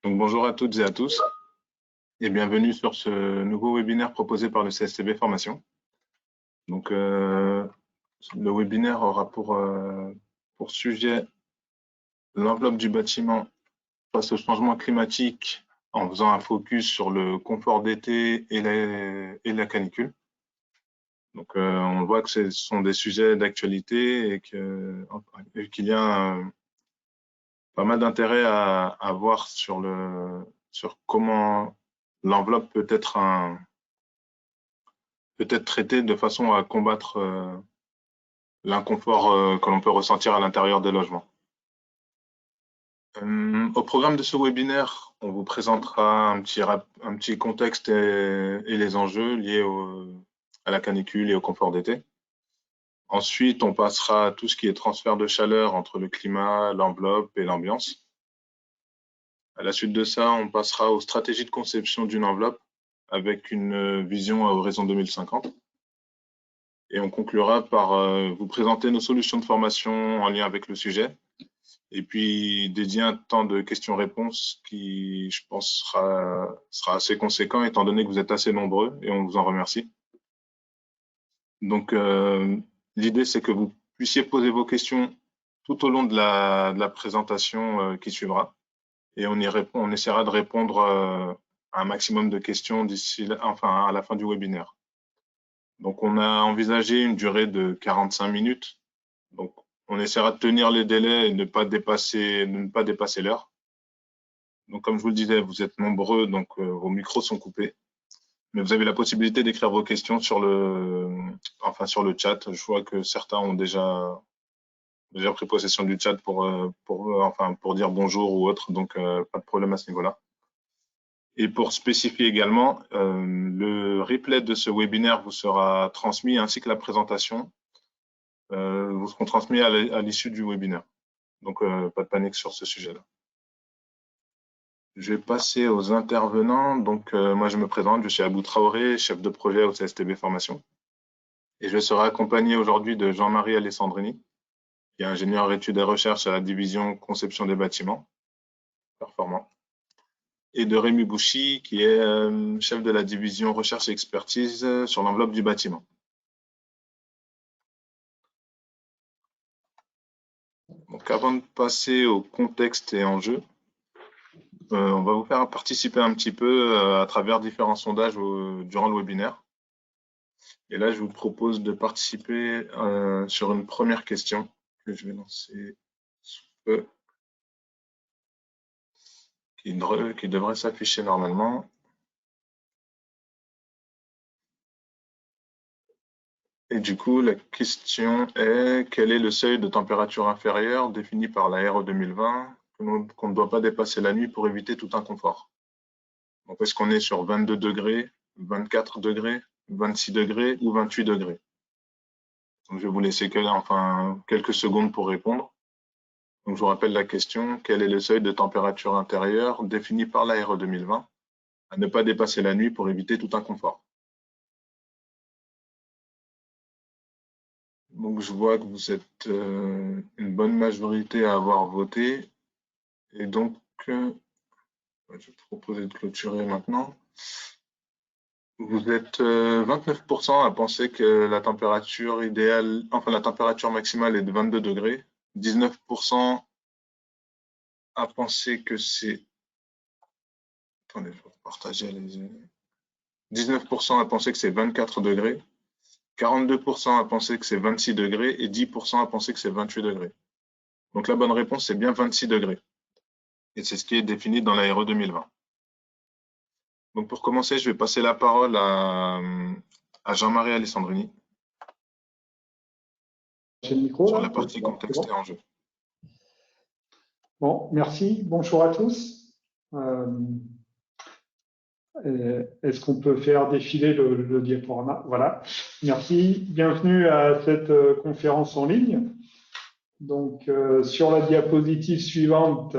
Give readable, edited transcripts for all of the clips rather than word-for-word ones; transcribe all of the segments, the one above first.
Donc, bonjour à toutes et à tous et bienvenue sur ce nouveau webinaire proposé par le CSTB Formation. Donc, le webinaire aura pour sujet l'enveloppe du bâtiment face au changement climatique en faisant un focus sur le confort d'été et la canicule. Donc, on voit que ce sont des sujets d'actualité et qu'il y a pas mal d'intérêt à voir sur comment l'enveloppe peut être traitée de façon à combattre l'inconfort que l'on peut ressentir à l'intérieur des logements. Au programme de ce webinaire, on vous présentera un petit contexte et les enjeux liés à la canicule et au confort d'été. Ensuite, on passera à tout ce qui est transfert de chaleur entre le climat, l'enveloppe et l'ambiance. À la suite de ça, on passera aux stratégies de conception d'une enveloppe avec une vision à horizon 2050. Et on conclura par vous présenter nos solutions de formation en lien avec le sujet. Et puis dédier un temps de questions-réponses qui, je pense, sera assez conséquent étant donné que vous êtes assez nombreux et on vous en remercie. Donc, l'idée, c'est que vous puissiez poser vos questions tout au long de la présentation qui suivra. Et on essaiera de répondre à un maximum de questions à la fin du webinaire. Donc, on a envisagé une durée de 45 minutes. Donc, on essaiera de tenir les délais et de ne pas dépasser l'heure. Donc, comme je vous le disais, vous êtes nombreux, donc vos micros sont coupés. Mais vous avez la possibilité d'écrire vos questions sur le chat. Je vois que certains ont déjà pris possession du chat pour dire bonjour ou autre, donc pas de problème à ce niveau-là. Et pour spécifier également, le replay de ce webinaire vous sera transmis ainsi que la présentation vous seront transmis à l'issue du webinaire. Donc, pas de panique sur ce sujet-là. Je vais passer aux intervenants. Donc, moi, je me présente, je suis Abou Traoré, chef de projet au CSTB Formation. Et je serai accompagné aujourd'hui de Jean-Marie Alessandrini, qui est ingénieur études et recherches à la division conception des bâtiments performants, et de Rémi Bouchy, qui est chef de la division recherche et expertise sur l'enveloppe du bâtiment. Donc, avant de passer au contexte et enjeux, on va vous faire participer un petit peu à travers différents sondages durant le webinaire. Et là, je vous propose de participer sur une première question que je vais lancer sous peu, qui devrait s'afficher normalement. Et du coup, la question est: quel est le seuil de température inférieure défini par la RE 2020 qu'on ne doit pas dépasser la nuit pour éviter tout inconfort? Donc, est-ce qu'on est sur 22 degrés, 24 degrés, 26 degrés ou 28 degrés? Donc, je vais vous laisser quelques secondes pour répondre. Donc, je vous rappelle la question: quel est le seuil de température intérieure défini par la RE 2020 à ne pas dépasser la nuit pour éviter tout inconfort? Donc, je vois que vous êtes une bonne majorité à avoir voté. Et donc, je vais proposer de clôturer maintenant. Vous êtes 29% à penser que la température idéale, la température maximale est de 22 degrés. 19% à penser que c'est... Attendez, je vais partager les... 19% à penser que c'est 24 degrés. 42% à penser que c'est 26 degrés et 10% à penser que c'est 28 degrés. Donc la bonne réponse, c'est bien 26 degrés. Et c'est ce qui est défini dans la RE 2020. Donc pour commencer, je vais passer la parole à Jean-Marie Alessandrini sur la partie contexte et enjeux. Bon, merci. Bonjour à tous. Est-ce qu'on peut faire défiler le diaporama? Voilà. Merci. Bienvenue à cette conférence en ligne. Donc, sur la diapositive suivante.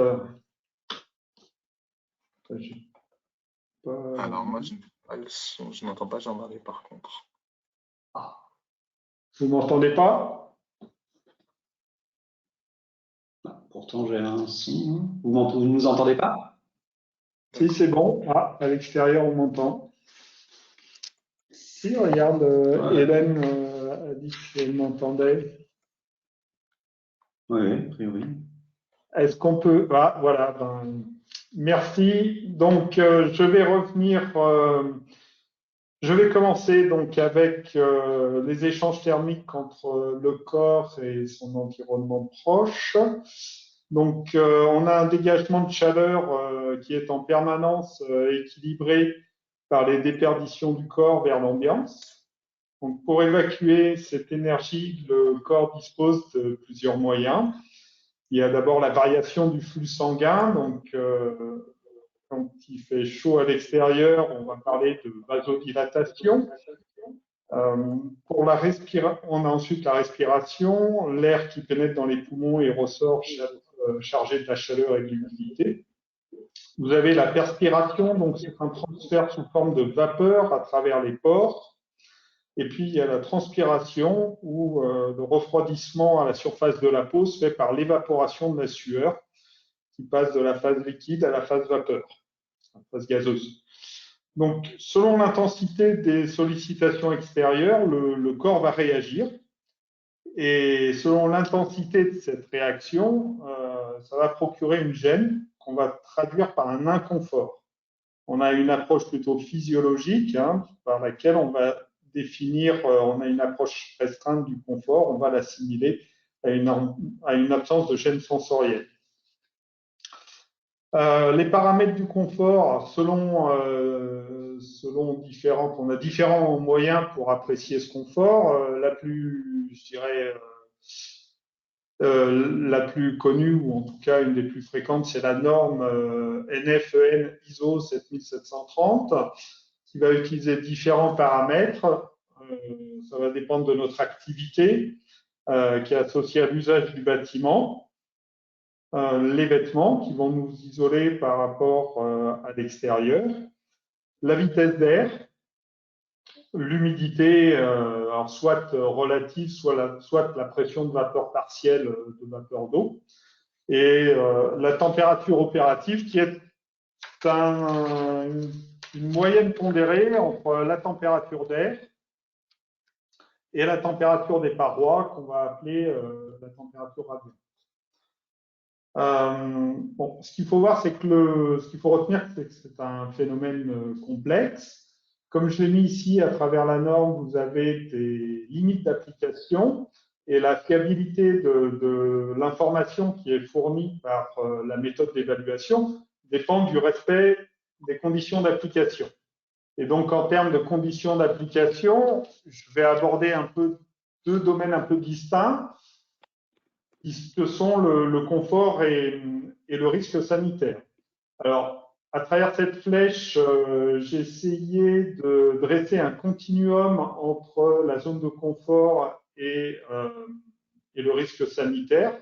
Alors, moi, je n'entends pas Jean-Marie par contre. Ah. Vous m'entendez pas? Pourtant, j'ai un son. Vous ne nous entendez pas? Si, c'est bon. Ah, à l'extérieur, on m'entend. Si, regarde, Hélène a dit qu'elle m'entendait. Oui, a priori. Est-ce qu'on peut… Ah, voilà. Ben, merci. Donc, je vais revenir… je vais commencer donc avec les échanges thermiques entre le corps et son environnement proche. Donc, on a un dégagement de chaleur qui est en permanence équilibré par les déperditions du corps vers l'ambiance. Donc, pour évacuer cette énergie, le corps dispose de plusieurs moyens. Il y a d'abord la variation du flux sanguin. Donc, quand il fait chaud à l'extérieur, on va parler de vasodilatation. On a ensuite la respiration, l'air qui pénètre dans les poumons et ressort chargé de la chaleur et de l'humidité. Vous avez la perspiration, donc c'est un transfert sous forme de vapeur à travers les pores. Et puis il y a la transpiration où le refroidissement à la surface de la peau se fait par l'évaporation de la sueur qui passe de la phase liquide à la phase vapeur, la phase gazeuse. Donc, selon l'intensité des sollicitations extérieures, le corps va réagir. Et selon l'intensité de cette réaction, ça va procurer une gêne qu'on va traduire par un inconfort. On a une approche plutôt physiologique par laquelle on va définir, on a une approche restreinte du confort, on va l'assimiler à une absence de gêne sensorielle. Les paramètres du confort, selon différentes, on a différents moyens pour apprécier ce confort. La plus, je dirais, la plus connue, ou en tout cas une des plus fréquentes, c'est la norme NFEN ISO 7730, qui va utiliser différents paramètres. Ça va dépendre de notre activité, qui est associée à l'usage du bâtiment. Les vêtements qui vont nous isoler par rapport à l'extérieur, la vitesse d'air, l'humidité, alors soit relative, soit la pression de vapeur partielle de vapeur d'eau, et la température opérative qui est une moyenne pondérée entre la température d'air et la température des parois qu'on va appeler la température radiante. Bon, ce qu'il faut voir, c'est que ce qu'il faut retenir, c'est que c'est un phénomène complexe. Comme je l'ai mis ici à travers la norme, vous avez des limites d'application et la fiabilité de l'information qui est fournie par la méthode d'évaluation dépend du respect des conditions d'application. Et donc, en termes de conditions d'application, je vais aborder un peu deux domaines un peu distincts, que sont le confort et le risque sanitaire. Alors, à travers cette flèche, j'ai essayé de dresser un continuum entre la zone de confort et le risque sanitaire.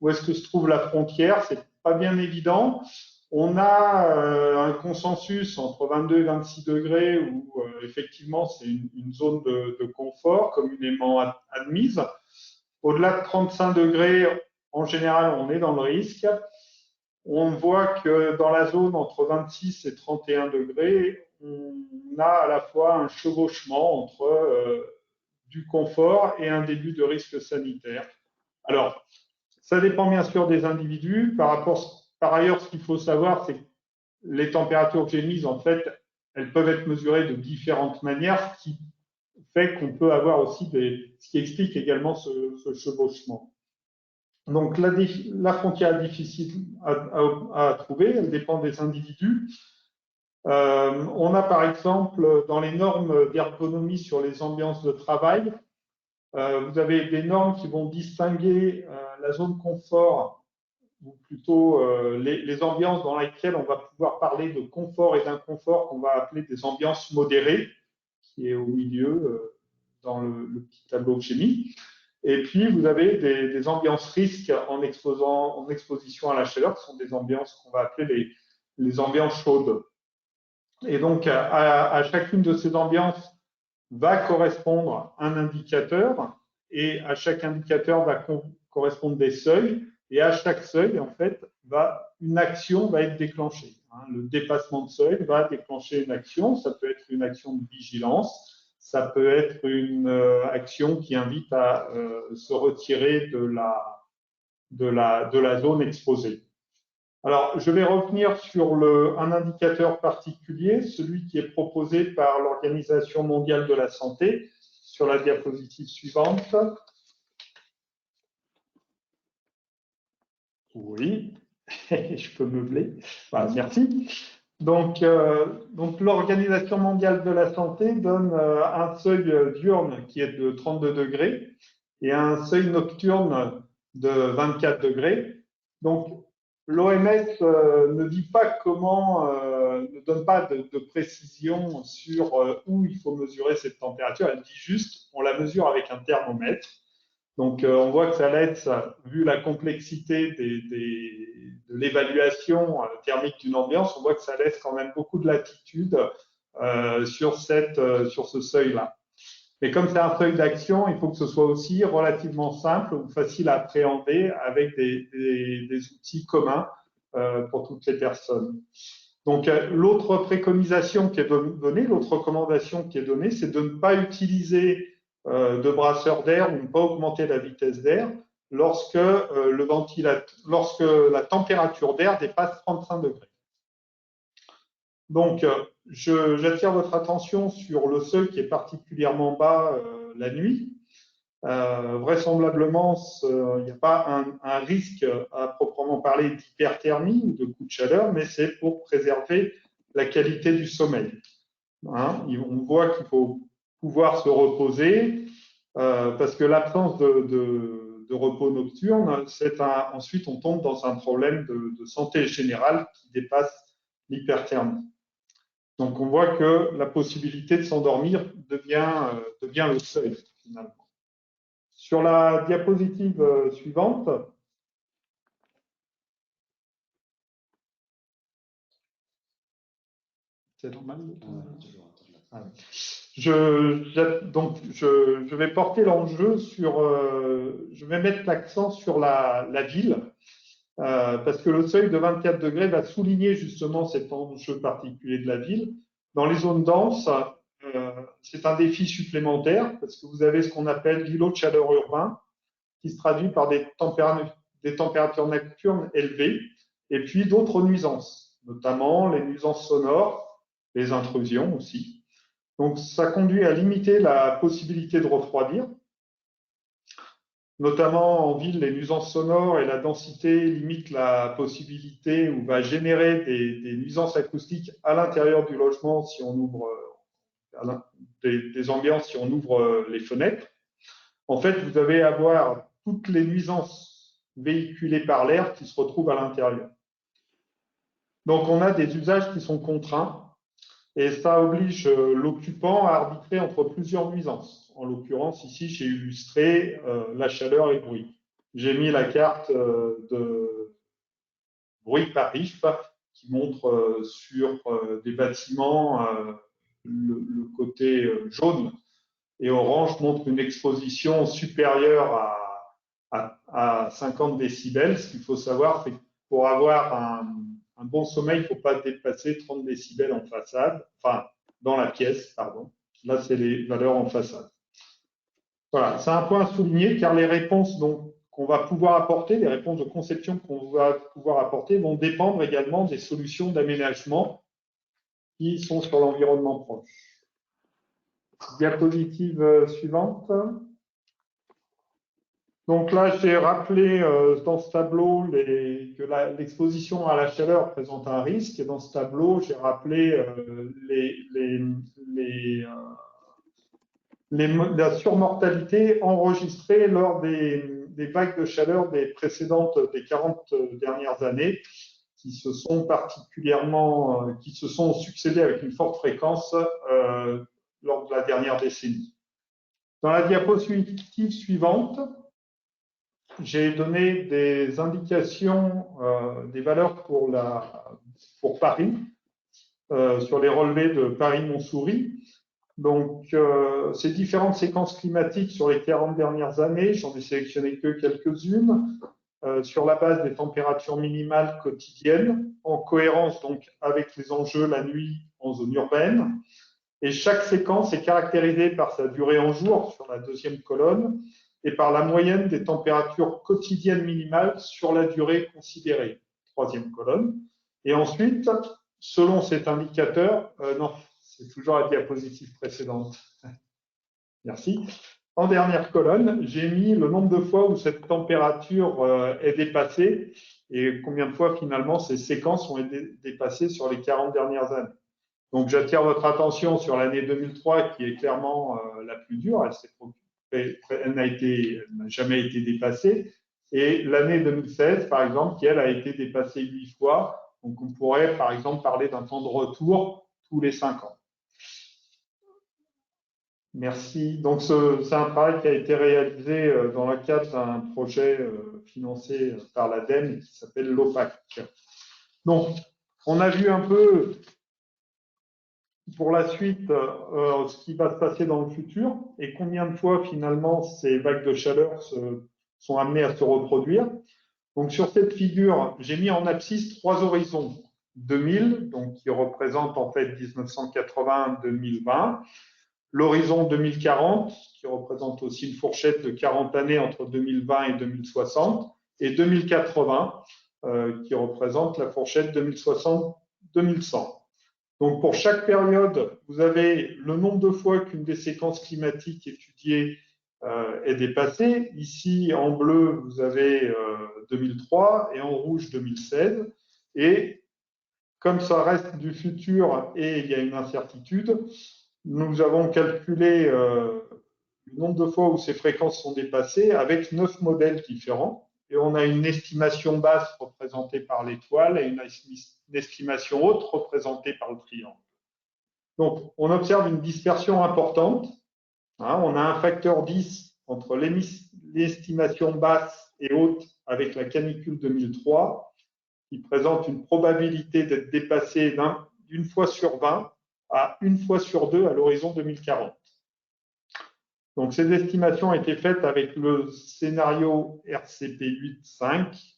Où est-ce que se trouve la frontière? C'est pas bien évident. On a un consensus entre 22 et 26 degrés où effectivement c'est une zone de confort communément admise. Au-delà de 35 degrés, en général, on est dans le risque. On voit que dans la zone entre 26 et 31 degrés, on a à la fois un chevauchement entre du confort et un début de risque sanitaire. Alors, ça dépend bien sûr des individus. Par ailleurs, ce qu'il faut savoir, c'est que les températures que j'ai mises, en fait, elles peuvent être mesurées de différentes manières, ce qui fait qu'on peut avoir aussi ce qui explique également ce chevauchement. Donc, la frontière est difficile à trouver, elle dépend des individus. On a par exemple, dans les normes d'ergonomie sur les ambiances de travail, vous avez des normes qui vont distinguer la zone confort, ou plutôt les ambiances dans lesquelles on va pouvoir parler de confort et d'inconfort, qu'on va appeler des ambiances modérées, qui est au milieu dans le petit tableau que j'ai mis. Et puis, vous avez des ambiances risques en exposition à la chaleur, qui sont des ambiances qu'on va appeler les ambiances chaudes. Et donc, à chacune de ces ambiances va correspondre un indicateur, et à chaque indicateur va correspondre des seuils, et à chaque seuil, en fait, une action va être déclenchée. hein. Le dépassement de seuil va déclencher une action. Ça peut être une action de vigilance, ça peut être une action qui invite à se retirer de la zone exposée. Alors, je vais revenir sur un indicateur particulier, celui qui est proposé par l'Organisation mondiale de la santé, sur la diapositive suivante. Oui, je peux meubler. Voilà, merci. Donc l'Organisation mondiale de la santé donne un seuil diurne qui est de 32 degrés et un seuil nocturne de 24 degrés. Donc, l'OMS ne dit pas ne donne pas de précision sur où il faut mesurer cette température. Elle dit juste, on la mesure avec un thermomètre. Donc, on voit que ça laisse, vu la complexité de l'évaluation thermique d'une ambiance, on voit que ça laisse quand même beaucoup de latitude sur ce seuil-là. Mais comme c'est un seuil d'action, il faut que ce soit aussi relativement simple ou facile à appréhender avec des outils communs pour toutes les personnes. Donc, l'autre préconisation qui est donnée, l'autre recommandation qui est donnée, c'est de ne pas utiliser de brasseur d'air ou ne pas augmenter la vitesse d'air lorsque la température d'air dépasse 35 degrés. Donc, j'attire votre attention sur le seuil qui est particulièrement bas la nuit. Vraisemblablement, il n'y a pas un risque à proprement parler d'hyperthermie ou de coup de chaleur, mais c'est pour préserver la qualité du sommeil. Hein, on voit qu'il faut pouvoir se reposer parce que l'absence de repos nocturne, ensuite on tombe dans un problème de santé générale qui dépasse l'hyperthermie. Donc, on voit que la possibilité de s'endormir devient le seuil, finalement. Sur la diapositive suivante, c'est normal. Je vais porter l'enjeu sur. Je vais mettre l'accent sur la ville. Parce que le seuil de 24 degrés va souligner justement cet enjeu particulier de la ville. Dans les zones denses, c'est un défi supplémentaire parce que vous avez ce qu'on appelle l'îlot de chaleur urbain qui se traduit par des températures nocturnes élevées et puis d'autres nuisances, notamment les nuisances sonores, les intrusions aussi. Donc, ça conduit à limiter la possibilité de refroidir. Notamment en ville, les nuisances sonores et la densité limitent la possibilité ou va générer des nuisances acoustiques à l'intérieur du logement si on ouvre des ambiances, si on ouvre les fenêtres. En fait, vous allez avoir toutes les nuisances véhiculées par l'air qui se retrouvent à l'intérieur. Donc, on a des usages qui sont contraints et ça oblige l'occupant à arbitrer entre plusieurs nuisances. En l'occurrence, ici, j'ai illustré la chaleur et le bruit. J'ai mis la carte de bruit par RIF qui montre sur des bâtiments le côté jaune et orange montre une exposition supérieure à 50 décibels. Ce qu'il faut savoir, c'est que pour avoir un bon sommeil, il ne faut pas dépasser 30 décibels en façade, enfin dans la pièce, pardon. Là, c'est les valeurs en façade. Voilà, c'est un point à souligner car les réponses qu'on va pouvoir apporter, les réponses de conception qu'on va pouvoir apporter vont dépendre également des solutions d'aménagement qui sont sur l'environnement proche. Diapositive suivante. Donc là, j'ai rappelé dans ce tableau que l'exposition à la chaleur présente un risque. Et dans ce tableau, j'ai rappelé la surmortalité enregistrée lors des vagues de chaleur des 40 dernières années qui se sont succédées avec une forte fréquence lors de la dernière décennie. Dans la diapositive suivante, j'ai donné des indications, des valeurs pour Paris, sur les relevés de Paris-Montsouris. Donc, ces différentes séquences climatiques sur les 40 dernières années, j'en ai sélectionné que quelques-unes, sur la base des températures minimales quotidiennes, en cohérence donc avec les enjeux la nuit en zone urbaine. Et chaque séquence est caractérisée par sa durée en jours sur la deuxième colonne et par la moyenne des températures quotidiennes minimales sur la durée considérée, troisième colonne. Et ensuite, selon cet indicateur, non, c'est toujours la diapositive précédente. Merci. En dernière colonne, j'ai mis le nombre de fois où cette température est dépassée et combien de fois finalement ces séquences ont été dépassées sur les 40 dernières années. Donc j'attire votre attention sur l'année 2003 qui est clairement la plus dure, elle n'a jamais été dépassée, et l'année 2016 par exemple qui elle a été dépassée 8 fois, donc on pourrait par exemple parler d'un temps de retour tous les 5 ans. Merci. Donc, c'est un travail qui a été réalisé dans le cadre d'un projet financé par l'ADEME qui s'appelle l'OPAC. Donc, on a vu un peu pour la suite ce qui va se passer dans le futur et combien de fois finalement ces vagues de chaleur sont amenées à se reproduire. Donc, sur cette figure, j'ai mis en abscisse 3 horizons. 2000, donc qui représente en fait 1980-2020. L'horizon 2040, qui représente aussi une fourchette de 40 années entre 2020 et 2060, et 2080, qui représente la fourchette 2060-2100. Donc, pour chaque période, vous avez le nombre de fois qu'une des séquences climatiques étudiées est dépassée. Ici, en bleu, vous avez 2003 et en rouge, 2016. Et comme ça reste du futur et il y a une incertitude, nous avons calculé le nombre de fois où ces fréquences sont dépassées avec 9 modèles différents. Et on a une estimation basse représentée par l'étoile et une estimation haute représentée par le triangle. Donc, on observe une dispersion importante. On a un facteur 10 entre l'estimation basse et haute avec la canicule 2003, qui présente une probabilité d'être dépassée d'une fois sur 20 à une fois sur 2 à l'horizon 2040. Donc, ces estimations ont été faites avec le scénario RCP 8.5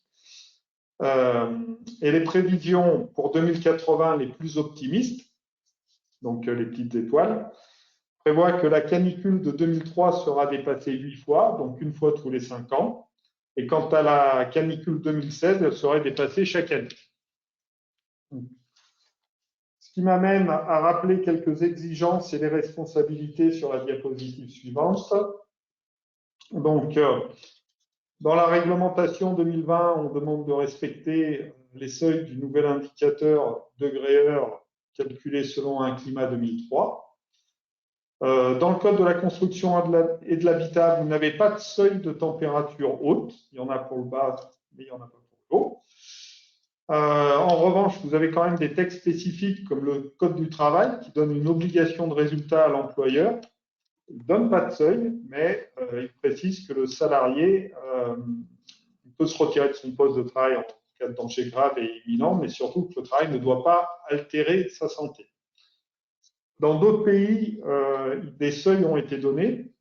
et les prévisions pour 2080 les plus optimistes, donc les petites étoiles, prévoient que la canicule de 2003 sera dépassée 8 fois, donc une fois tous les 5 ans, et quant à la canicule 2016, elle serait dépassée chaque année. Ce qui m'amène à rappeler quelques exigences et les responsabilités sur la diapositive suivante. Donc, dans la réglementation 2020, on demande de respecter les seuils du nouvel indicateur degré-heure calculé selon un climat 2003. Dans le code de la construction et de l'habitat, vous n'avez pas de seuil de température haute. Il y en a pour le bas, mais il n'y en a pas pour le haut. En revanche, vous avez quand même des textes spécifiques comme le Code du travail qui donne une obligation de résultat à l'employeur. Il ne donne pas de seuil, mais il précise que le salarié peut se retirer de son poste de travail en cas de danger grave et imminent, mais surtout que le travail ne doit pas altérer sa santé. Dans d'autres pays, des seuils ont été donnés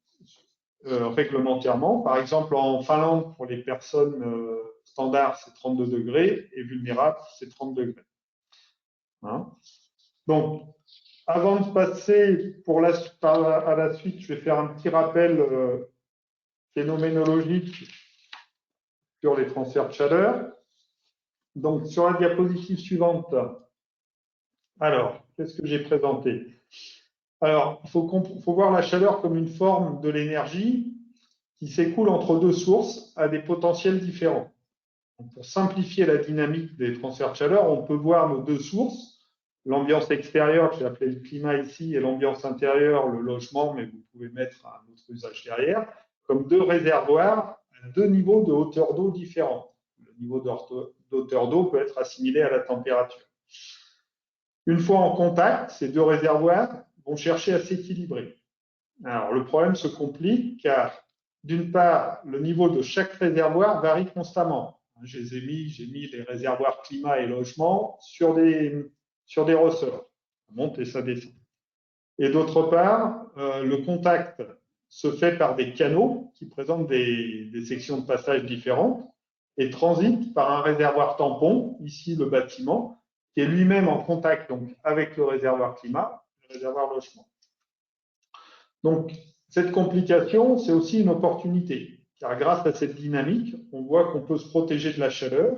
réglementairement. Par exemple, en Finlande, pour les personnes standard, c'est 32 degrés et vulnérable, c'est 30 degrés. Donc, avant de passer à la suite, je vais faire un petit rappel phénoménologique sur les transferts de chaleur. Donc, sur la diapositive suivante, alors, qu'est-ce que j'ai présenté? Alors, il faut voir la chaleur comme une forme de l'énergie qui s'écoule entre deux sources à des potentiels différents. Donc, pour simplifier la dynamique des transferts de chaleur, on peut voir nos deux sources, l'ambiance extérieure, que j'ai appelé le climat ici, et l'ambiance intérieure, le logement, mais vous pouvez mettre un autre usage derrière, comme deux réservoirs à deux niveaux de hauteur d'eau différents. Le niveau d'hauteur d'eau peut être assimilé à la température. Une fois en contact, ces deux réservoirs vont chercher à s'équilibrer. Alors, le problème se complique car, d'une part, le niveau de chaque réservoir varie constamment. J'ai mis les réservoirs climat et logement sur des ressorts. Ça monte et ça descend. Et d'autre part, le contact se fait par des canaux qui présentent des sections de passage différentes. et transite par un réservoir tampon, ici le bâtiment, qui est lui-même en contact donc, avec le réservoir climat, le réservoir logement. Donc, cette complication, c'est aussi une opportunité, car grâce à cette dynamique, on voit qu'on peut se protéger de la chaleur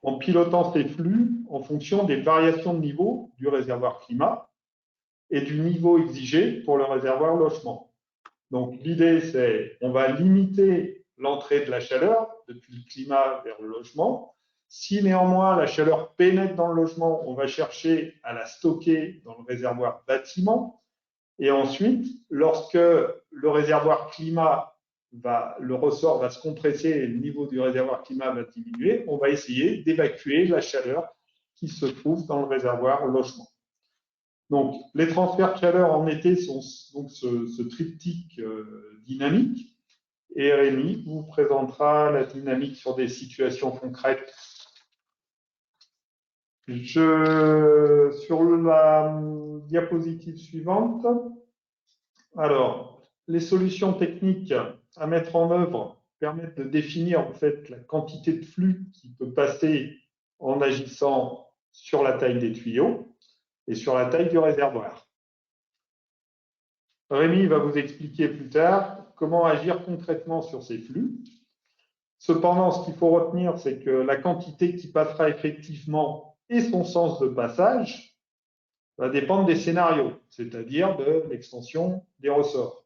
en pilotant ces flux en fonction des variations de niveau du réservoir climat et du niveau exigé pour le réservoir logement. Donc, l'idée, c'est on va limiter l'entrée de la chaleur depuis le climat vers le logement. Si néanmoins la chaleur pénètre dans le logement, on va chercher à la stocker dans le réservoir bâtiment. Et ensuite, lorsque le réservoir climat le ressort va se compresser et le niveau du réservoir climat va diminuer, on va essayer d'évacuer la chaleur qui se trouve dans le réservoir logement. Donc, les transferts de chaleur en été sont donc ce triptyque dynamique. Et Rémi vous présentera la dynamique sur des situations concrètes. Sur la diapositive suivante, alors, les solutions techniques à mettre en œuvre permettent de définir en fait la quantité de flux qui peut passer en agissant sur la taille des tuyaux et sur la taille du réservoir. Rémi va vous expliquer plus tard comment agir concrètement sur ces flux. Cependant, ce qu'il faut retenir, c'est que la quantité qui passera effectivement et son sens de passage va dépendre des scénarios, c'est-à-dire de l'extension des ressorts.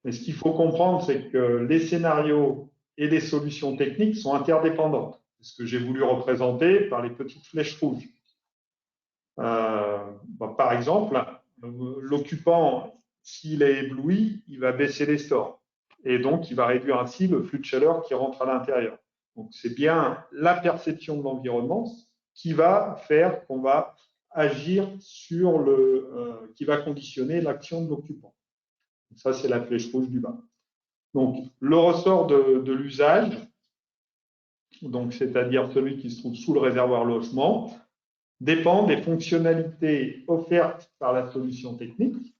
Mais ce qu'il faut comprendre, c'est que les scénarios et les solutions techniques sont interdépendantes. C'est ce que j'ai voulu représenter par les petites flèches rouges. Par exemple, l'occupant, s'il est ébloui, il va baisser les stores. Et donc, il va réduire ainsi le flux de chaleur qui rentre à l'intérieur. Donc, c'est bien la perception de l'environnement qui va faire qu'on va agir sur qui va conditionner l'action de l'occupant. Ça, c'est la flèche rouge du bas. Donc, le ressort de l'usage, c'est-à-dire celui qui se trouve sous le réservoir logement, dépend des fonctionnalités offertes par la solution technique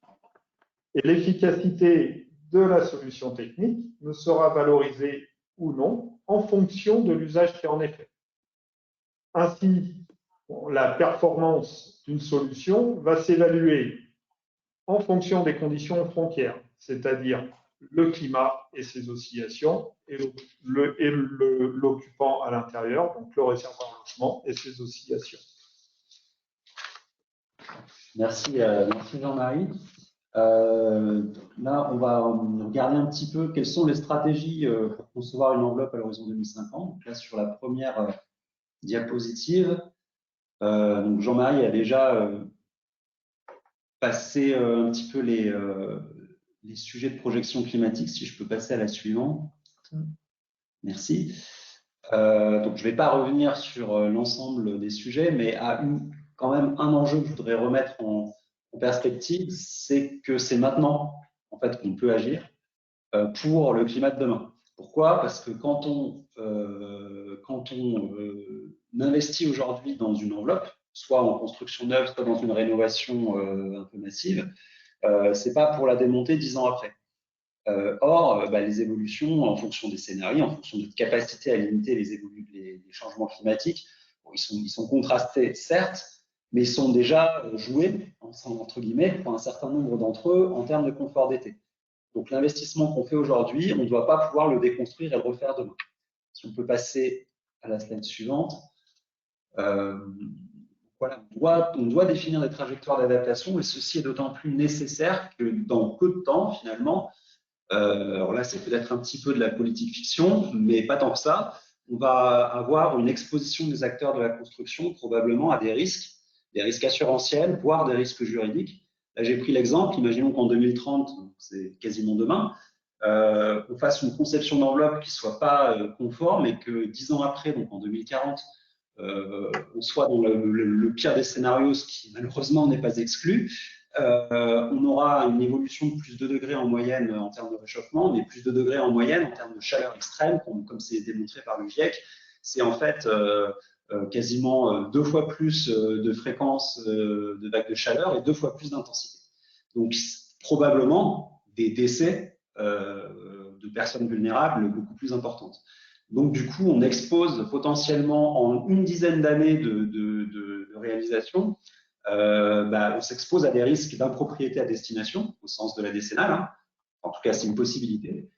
et l'efficacité de la solution technique ne sera valorisée ou non en fonction de l'usage qui en est fait. Ainsi, la performance d'une solution va s'évaluer en fonction des conditions frontières, c'est-à-dire le climat et ses oscillations et l'occupant à l'intérieur, donc le réservoir logement et ses oscillations. Merci Jean-Marie. Là, on va regarder un petit peu quelles sont les stratégies pour concevoir une enveloppe à l'horizon 2050. Donc là, sur la première diapositive, donc Jean-Marie a déjà passé un petit peu les sujets de projection climatique. Si je peux passer à la suivante. Merci. Donc, je ne vais pas revenir sur l'ensemble des sujets, mais quand même un enjeu que je voudrais remettre en perspective, c'est que c'est maintenant en fait qu'on peut agir pour le climat de demain. Pourquoi? Parce que quand on investit aujourd'hui dans une enveloppe, soit en construction neuve, soit dans une rénovation un peu massive, c'est pas pour la démonter 10 ans après. Or, les évolutions en fonction des scénarios, en fonction de notre capacité à limiter les changements climatiques, bon, ils sont contrastés, certes, mais ils sont déjà joués, entre guillemets, pour un certain nombre d'entre eux en termes de confort d'été. Donc, l'investissement qu'on fait aujourd'hui, on ne doit pas pouvoir le déconstruire et le refaire demain. Si on peut passer à la slide suivante. Voilà, on doit définir des trajectoires d'adaptation et ceci est d'autant plus nécessaire que dans peu de temps, finalement, alors là, c'est peut-être un petit peu de la politique fiction, mais pas tant que ça. On va avoir une exposition des acteurs de la construction probablement à des risques assurantiels, voire des risques juridiques. Là, j'ai pris l'exemple, imaginons qu'en 2030, c'est quasiment demain, on fasse une conception d'enveloppe qui ne soit pas conforme et que 10 ans après, donc en 2040, on soit dans le pire des scénarios, ce qui malheureusement n'est pas exclu. On aura une évolution de plus de 2 degrés en moyenne en termes de réchauffement, mais plus de degrés en moyenne en termes de chaleur extrême, comme c'est démontré par le GIEC. C'est en fait quasiment 2 fois plus de fréquence de vagues de chaleur et 2 fois plus d'intensité. Donc probablement des décès de personnes vulnérables beaucoup plus importantes. Donc, du coup, on expose potentiellement en une dizaine d'années de réalisation, on s'expose à des risques d'impropriété à destination, au sens de la décennale. Hein. En tout cas, c'est une possibilité.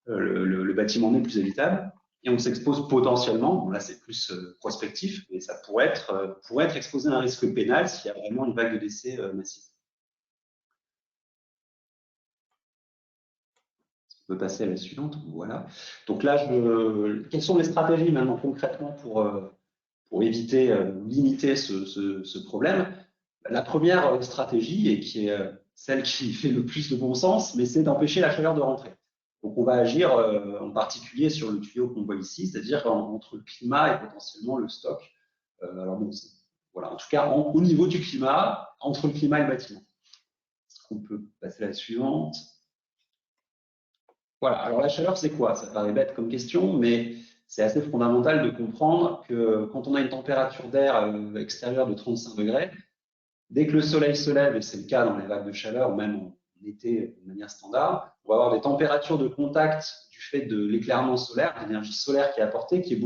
Le bâtiment n'est plus habitable. Et on s'expose potentiellement, bon, là c'est plus prospectif, mais ça pourrait être exposé à un risque pénal s'il y a vraiment une vague de décès massive. On peut passer à la suivante. Voilà. Donc là, quelles sont les stratégies maintenant concrètement pour éviter, limiter ce problème? La première stratégie, et qui est celle qui fait le plus de bon sens, mais c'est d'empêcher la chaleur de rentrer. Donc on va agir en particulier sur le tuyau qu'on voit ici, c'est-à-dire entre le climat et potentiellement le stock. Alors bon, voilà, en tout cas au niveau du climat, entre le climat et le bâtiment. Est-ce qu'on peut passer à la suivante? Voilà, alors la chaleur c'est quoi? Ça paraît bête comme question, mais c'est assez fondamental de comprendre que quand on a une température d'air extérieure de 35 degrés, dès que le soleil se lève, et c'est le cas dans les vagues de chaleur, ou même en été de manière standard, on va avoir des températures de contact du fait de l'éclairement solaire, l'énergie solaire qui est apportée, qui est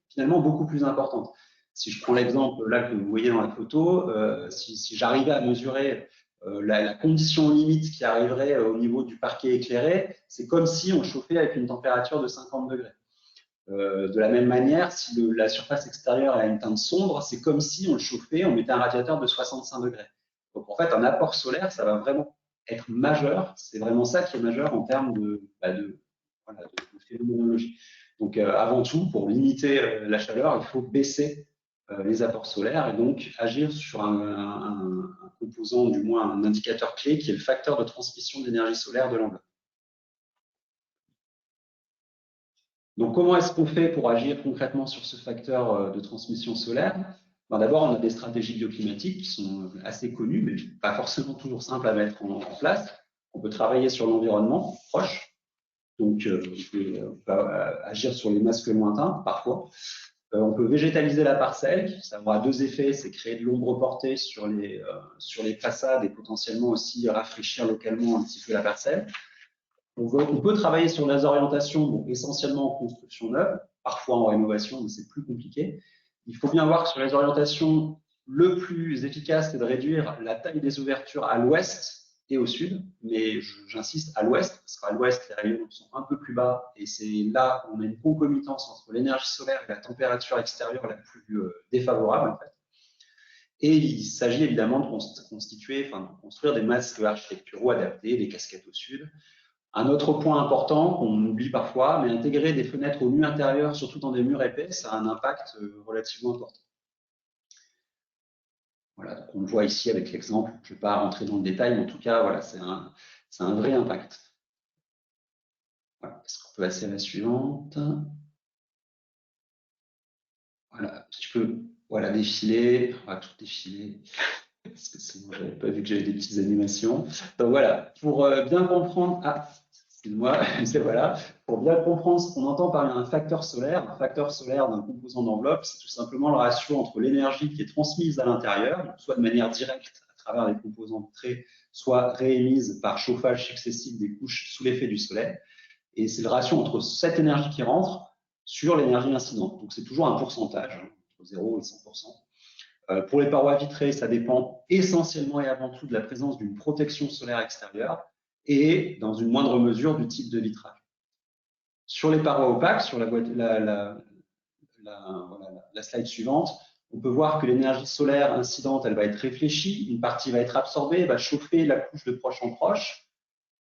finalement beaucoup plus importante. Si je prends l'exemple là que vous voyez dans la photo, si j'arrivais à mesurer la condition limite qui arriverait au niveau du parquet éclairé, c'est comme si on chauffait avec une température de 50 degrés. De la même manière, si la surface extérieure a une teinte sombre, c'est comme si on le chauffait, on mettait un radiateur de 65 degrés. Donc en fait, un apport solaire, ça va vraiment être majeur. C'est vraiment ça qui est majeur en termes de phénoménologie. Donc avant tout, pour limiter la chaleur, il faut baisser les apports solaires et donc agir sur un composant, du moins un indicateur clé, qui est le facteur de transmission de l'énergie solaire de l'enveloppe. Donc, comment est-ce qu'on fait pour agir concrètement sur ce facteur de transmission solaire? D'abord, on a des stratégies bioclimatiques qui sont assez connues, mais pas forcément toujours simples à mettre en place. On peut travailler sur l'environnement proche, donc on peut agir sur les masques lointains, parfois. On peut végétaliser la parcelle, ça aura deux effets, c'est créer de l'ombre portée sur les façades et potentiellement aussi rafraîchir localement un petit peu la parcelle. On peut travailler sur les orientations, bon, essentiellement en construction neuve, parfois en rénovation, mais c'est plus compliqué. Il faut bien voir que sur les orientations, le plus efficace, c'est de réduire la taille des ouvertures à l'ouest et au sud, mais j'insiste à l'ouest, parce qu'à l'ouest, les rayons sont un peu plus bas, et c'est là où on a une concomitance entre l'énergie solaire et la température extérieure la plus défavorable, en fait. Et il s'agit évidemment de construire des masques architecturaux adaptés, des casquettes au sud. Un autre point important qu'on oublie parfois, mais intégrer des fenêtres au mur intérieur, surtout dans des murs épais, ça a un impact relativement important. Voilà, donc on le voit ici avec l'exemple. Je ne vais pas rentrer dans le détail, mais en tout cas, voilà, c'est un vrai impact. Voilà. Est-ce qu'on peut passer à la suivante? Voilà, tu peux défiler. On va tout défiler. Parce que sinon, je n'avais pas vu que j'avais des petites animations. Donc voilà, pour bien comprendre. Excuse-moi, voilà. Pour bien comprendre ce qu'on entend par un facteur solaire d'un composant d'enveloppe, c'est tout simplement le ratio entre l'énergie qui est transmise à l'intérieur, soit de manière directe à travers les composants de trait, soit réémise par chauffage successif des couches sous l'effet du soleil. Et c'est le ratio entre cette énergie qui rentre sur l'énergie incidente. Donc c'est toujours un pourcentage, entre 0 et 100%. Pour les parois vitrées, ça dépend essentiellement et avant tout de la présence d'une protection solaire extérieure et, dans une moindre mesure, du type de vitrage. Sur les parois opaques, sur la slide suivante, on peut voir que l'énergie solaire incidente, elle va être réfléchie, une partie va être absorbée, va chauffer la couche de proche en proche,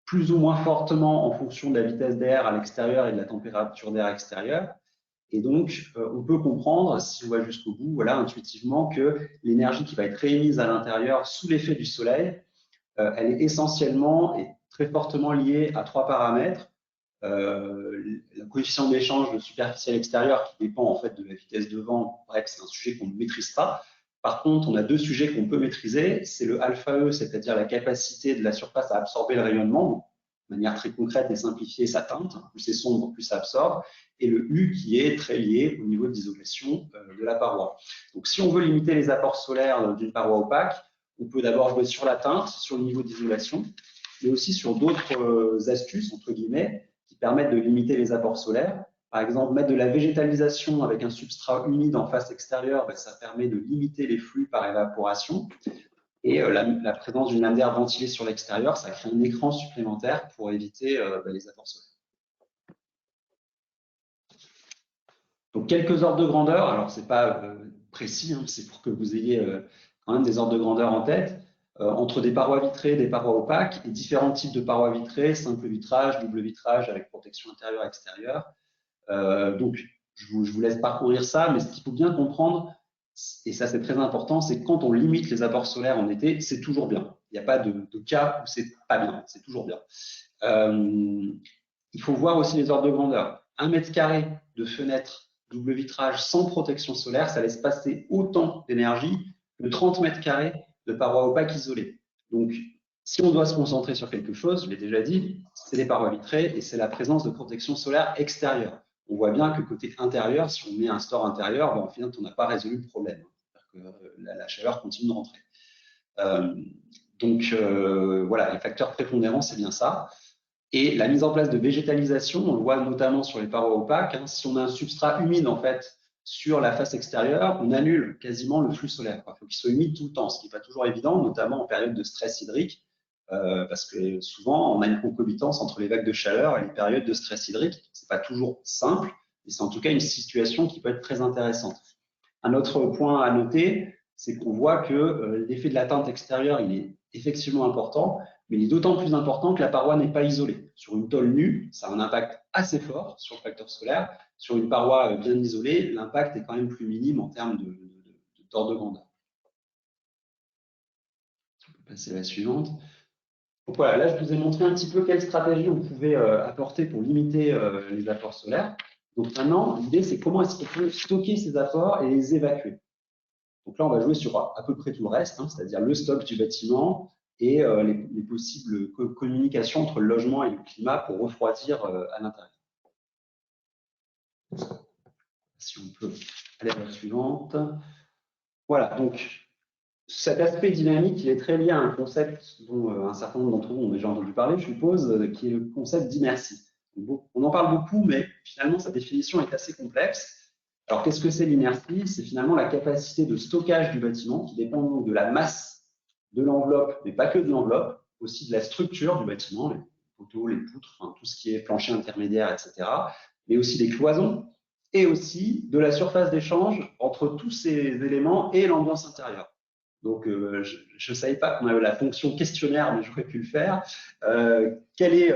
plus ou moins fortement en fonction de la vitesse d'air à l'extérieur et de la température d'air extérieure. Et donc, on peut comprendre, si on va jusqu'au bout, voilà, intuitivement, que l'énergie qui va être réémise à l'intérieur sous l'effet du soleil, elle est essentiellement et très fortement liée à trois paramètres. Le coefficient d'échange de superficiel extérieur qui dépend en fait de la vitesse de vent. Bref, c'est un sujet qu'on ne maîtrise pas. Par contre, on a deux sujets qu'on peut maîtriser. C'est le alpha-E, c'est-à-dire la capacité de la surface à absorber le rayonnement. De manière très concrète et simplifiée, sa teinte. Plus c'est sombre, plus ça absorbe. Et le U qui est très lié au niveau d'isolation de la paroi. Donc, si on veut limiter les apports solaires d'une paroi opaque, on peut d'abord jouer sur la teinte, sur le niveau d'isolation, mais aussi sur d'autres astuces, entre guillemets, qui permettent de limiter les apports solaires. Par exemple, mettre de la végétalisation avec un substrat humide en face extérieure, ça permet de limiter les flux par évaporation. Et la présence d'une lame d'air ventilée sur l'extérieur, ça crée un écran supplémentaire pour éviter les apports solaires. Donc, quelques ordres de grandeur. Alors, ce n'est pas précis, hein, c'est pour que vous ayez quand même des ordres de grandeur en tête. Entre des parois vitrées, des parois opaques, et différents types de parois vitrées, simple vitrage, double vitrage avec protection intérieure et extérieure. Donc, je vous laisse parcourir ça, mais ce qu'il faut bien comprendre, et ça c'est très important, c'est que quand on limite les apports solaires en été, c'est toujours bien. Il n'y a pas de cas où c'est pas bien, c'est toujours bien. Il faut voir aussi les ordres de grandeur. 1 mètre carré de fenêtre double vitrage sans protection solaire, ça laisse passer autant d'énergie que 30 mètres carrés de parois opaques isolées. Donc, si on doit se concentrer sur quelque chose, je l'ai déjà dit, c'est les parois vitrées et c'est la présence de protection solaire extérieure. On voit bien que côté intérieur, si on met un store intérieur, en fait, on n'a pas résolu le problème. La chaleur continue de rentrer. Voilà, les facteurs prépondérants, c'est bien ça. Et la mise en place de végétalisation, on le voit notamment sur les parois opaques. Hein, si on a un substrat humide en fait sur la face extérieure, on annule quasiment le flux solaire. Il faut qu'il soit humide tout le temps, ce qui n'est pas toujours évident, notamment en période de stress hydrique, parce que souvent on a une concomitance entre les vagues de chaleur et les périodes de stress hydrique. C'est pas toujours simple, mais c'est en tout cas une situation qui peut être très intéressante. Un autre point à noter, c'est qu'on voit que l'effet de la teinte extérieure, il est effectivement important, mais il est d'autant plus important que la paroi n'est pas isolée. Sur une tôle nue, ça a un impact assez fort sur le facteur solaire. Sur une paroi bien isolée, l'impact est quand même plus minime en termes d'ordre de grandeur. On peut passer à la suivante. Donc voilà, là je vous ai montré un petit peu quelle stratégie on pouvait apporter pour limiter les apports solaires. Donc maintenant, l'idée c'est comment est-ce qu'on peut stocker ces apports et les évacuer. Donc là, on va jouer sur à peu près tout le reste, hein, c'est-à-dire le stock du bâtiment et les possibles communications entre le logement et le climat pour refroidir à l'intérieur. Si on peut aller à la suivante. Voilà, donc cet aspect dynamique, il est très lié à un concept dont un certain nombre d'entre vous ont déjà entendu parler, je suppose, qui est le concept d'inertie. On en parle beaucoup, mais finalement, sa définition est assez complexe. Alors, qu'est-ce que c'est l'inertie? C'est finalement la capacité de stockage du bâtiment qui dépend donc de la masse de l'enveloppe, mais pas que de l'enveloppe, aussi de la structure du bâtiment, les poteaux, les poutres, enfin, tout ce qui est plancher intermédiaire, etc., mais aussi des cloisons et aussi de la surface d'échange entre tous ces éléments et l'ambiance intérieure. Donc, je ne savais pas qu'on avait la fonction questionnaire, mais j'aurais pu le faire. Quel est,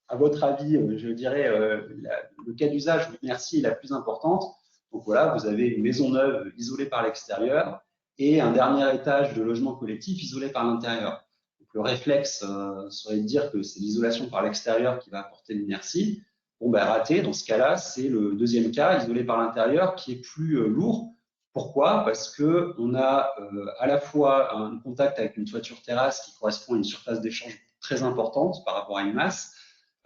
à votre avis, je dirais, le cas d'usage où l'inertie est la plus importante? Donc voilà, vous avez une maison neuve isolée par l'extérieur et un dernier étage de logement collectif isolé par l'intérieur. Le réflexe serait de dire que c'est l'isolation par l'extérieur qui va apporter l'inertie. Bon, ben raté, dans ce cas-là, c'est le deuxième cas, isolé par l'intérieur, qui est plus lourd. Pourquoi? Parce qu'on a à la fois un contact avec une toiture terrasse qui correspond à une surface d'échange très importante par rapport à une masse,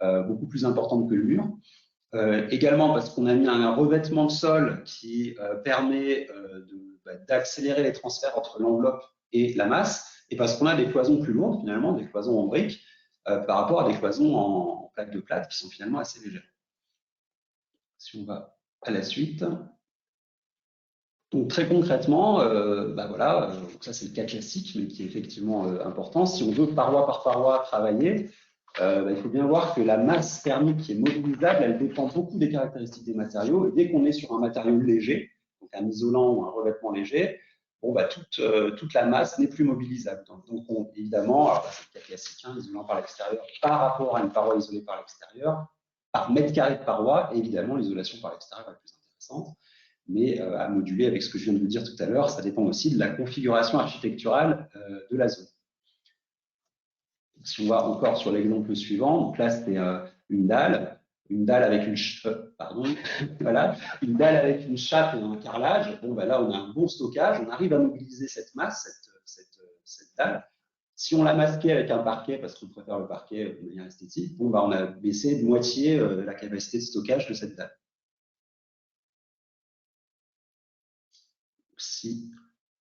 beaucoup plus importante que le mur. Également parce qu'on a mis un revêtement de sol qui permet d'accélérer les transferts entre l'enveloppe et la masse, et parce qu'on a des cloisons plus lourdes, finalement, des cloisons en briques, par rapport à des cloisons en plaques de plâtre qui sont finalement assez légères. Si on va à la suite. Donc très concrètement, voilà, donc ça c'est le cas classique, mais qui est effectivement important. Si on veut paroi par paroi travailler, il faut bien voir que la masse thermique qui est mobilisable, elle dépend beaucoup des caractéristiques des matériaux. Et dès qu'on est sur un matériau léger, donc un isolant ou un revêtement léger, bon, toute la masse n'est plus mobilisable. Donc évidemment, c'est le cas classique, hein, l'isolant par l'extérieur par rapport à une paroi isolée par l'extérieur, par mètre carré de paroi, et évidemment l'isolation par l'extérieur est la plus intéressante. Mais à moduler avec ce que je viens de vous dire tout à l'heure, ça dépend aussi de la configuration architecturale de la zone. Si on va encore sur l'exemple suivant, donc là c'est une dalle avec voilà, une dalle avec une chape et un carrelage. Bon, là on a un bon stockage, on arrive à mobiliser cette masse, cette dalle. Si on l'a masquée avec un parquet, parce qu'on préfère le parquet de manière esthétique, bon, on a baissé de moitié la capacité de stockage de cette dalle. Si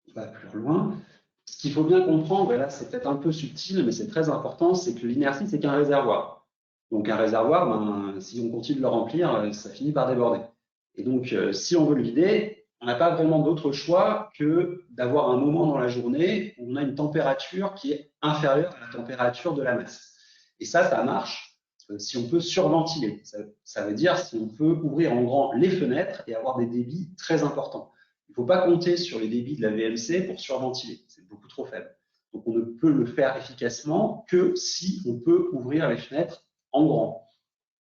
on va plus loin, ce qu'il faut bien comprendre, et là c'est peut-être un peu subtil, mais c'est très important, c'est que l'inertie, c'est qu'un réservoir. Donc un réservoir, ben, si on continue de le remplir, ça finit par déborder. Et donc, si on veut le vider, on n'a pas vraiment d'autre choix que d'avoir un moment dans la journée où on a une température qui est inférieure à la température de la masse. Et ça marche si on peut surventiler. Ça veut dire si on peut ouvrir en grand les fenêtres et avoir des débits très importants. Il ne faut pas compter sur les débits de la VMC pour surventiler, c'est beaucoup trop faible. Donc on ne peut le faire efficacement que si on peut ouvrir les fenêtres en grand.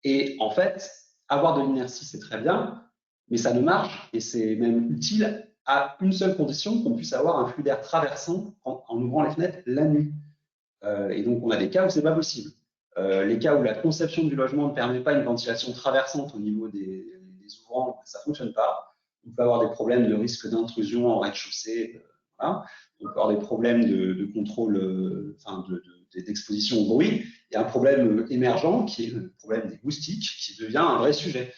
Et en fait, avoir de l'inertie, c'est très bien, mais ça ne marche, et c'est même utile à une seule condition, qu'on puisse avoir un flux d'air traversant en ouvrant les fenêtres la nuit. Et donc on a des cas où c'est pas possible. Les cas où la conception du logement ne permet pas une ventilation traversante au niveau des ouvrants, ça ne fonctionne pas. On peut avoir des problèmes de risque d'intrusion en rez-de-chaussée. Voilà. On peut avoir des problèmes de contrôle, d'exposition au bruit. Il y a un problème émergent qui est le problème des moustiques, qui devient un vrai sujet.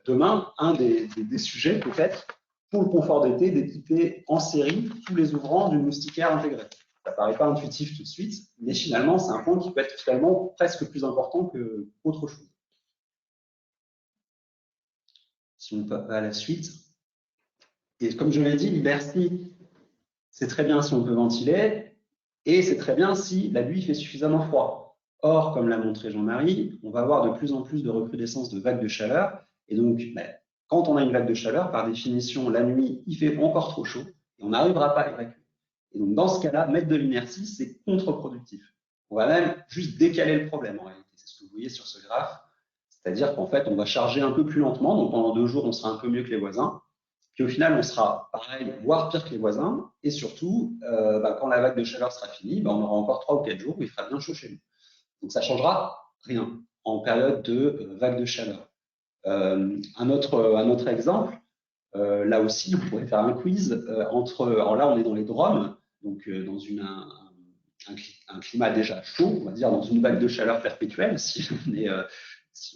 Demain, un des sujets peut être, pour le confort d'été, d'équiper en série tous les ouvrants d'une moustiquaire intégrée. Ça ne paraît pas intuitif tout de suite, mais finalement, c'est un point qui peut être finalement presque plus important qu'autre chose. Si on passe à la suite. Et comme je l'ai dit, l'Ibercy, c'est très bien si on peut ventiler, et c'est très bien si la nuit il fait suffisamment froid. Or, comme l'a montré Jean-Marie, on va avoir de plus en plus de recrudescence de vagues de chaleur, et donc, quand on a une vague de chaleur, par définition, la nuit, il fait encore trop chaud, et on n'arrivera pas à évacuer. Et donc, dans ce cas-là, mettre de l'inertie, c'est contre-productif. On va même juste décaler le problème, en réalité. C'est ce que vous voyez sur ce graphe. C'est-à-dire qu'en fait, on va charger un peu plus lentement. Donc, pendant 2 jours, on sera un peu mieux que les voisins. Puis, au final, on sera pareil, voire pire que les voisins. Et surtout, quand la vague de chaleur sera finie, on aura encore 3 ou 4 jours où il fera bien chaud chez nous. Donc, ça ne changera rien en période de vague de chaleur. Un autre exemple, là aussi, on pourrait faire un quiz alors là, on est dans les Drômes, donc dans un climat déjà chaud, on va dire dans une vague de chaleur perpétuelle, si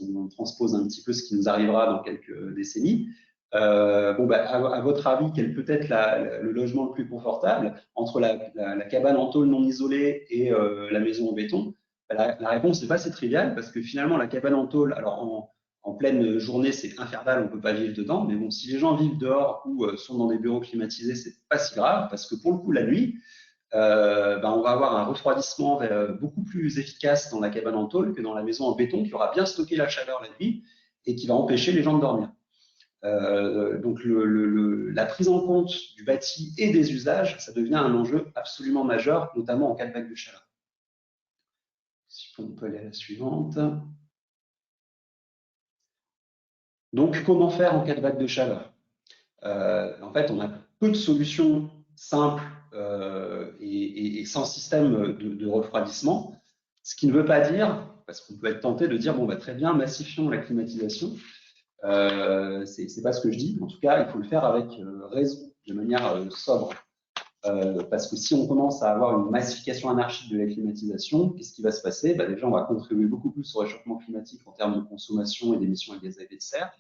on transpose un petit peu ce qui nous arrivera dans quelques décennies. À votre avis, quel peut être le logement le plus confortable entre la cabane en tôle non isolée et la maison en béton? La réponse n'est pas si triviale, parce que finalement, la cabane en tôle, alors en pleine journée, c'est infernal, on ne peut pas vivre dedans. Mais bon, si les gens vivent dehors ou sont dans des bureaux climatisés, c'est pas si grave, parce que pour le coup, la nuit, on va avoir un refroidissement beaucoup plus efficace dans la cabane en tôle que dans la maison en béton, qui aura bien stocké la chaleur la nuit et qui va empêcher les gens de dormir. Donc la prise en compte du bâti et des usages, ça devient un enjeu absolument majeur, notamment en cas de vague de chaleur. Si on peut aller à la suivante. Donc, comment faire en cas de vague de chaleur? En fait, on a peu de solutions simples et sans système de refroidissement, ce qui ne veut pas dire, parce qu'on peut être tenté de dire, bon, très bien, massifions la climatisation. C'est pas ce que je dis. En tout cas, il faut le faire avec raison, de manière sobre. Parce que si on commence à avoir une massification anarchique de la climatisation, qu'est-ce qui va se passer? Déjà, on va contribuer beaucoup plus au réchauffement climatique en termes de consommation et d'émissions de gaz à effet de serre.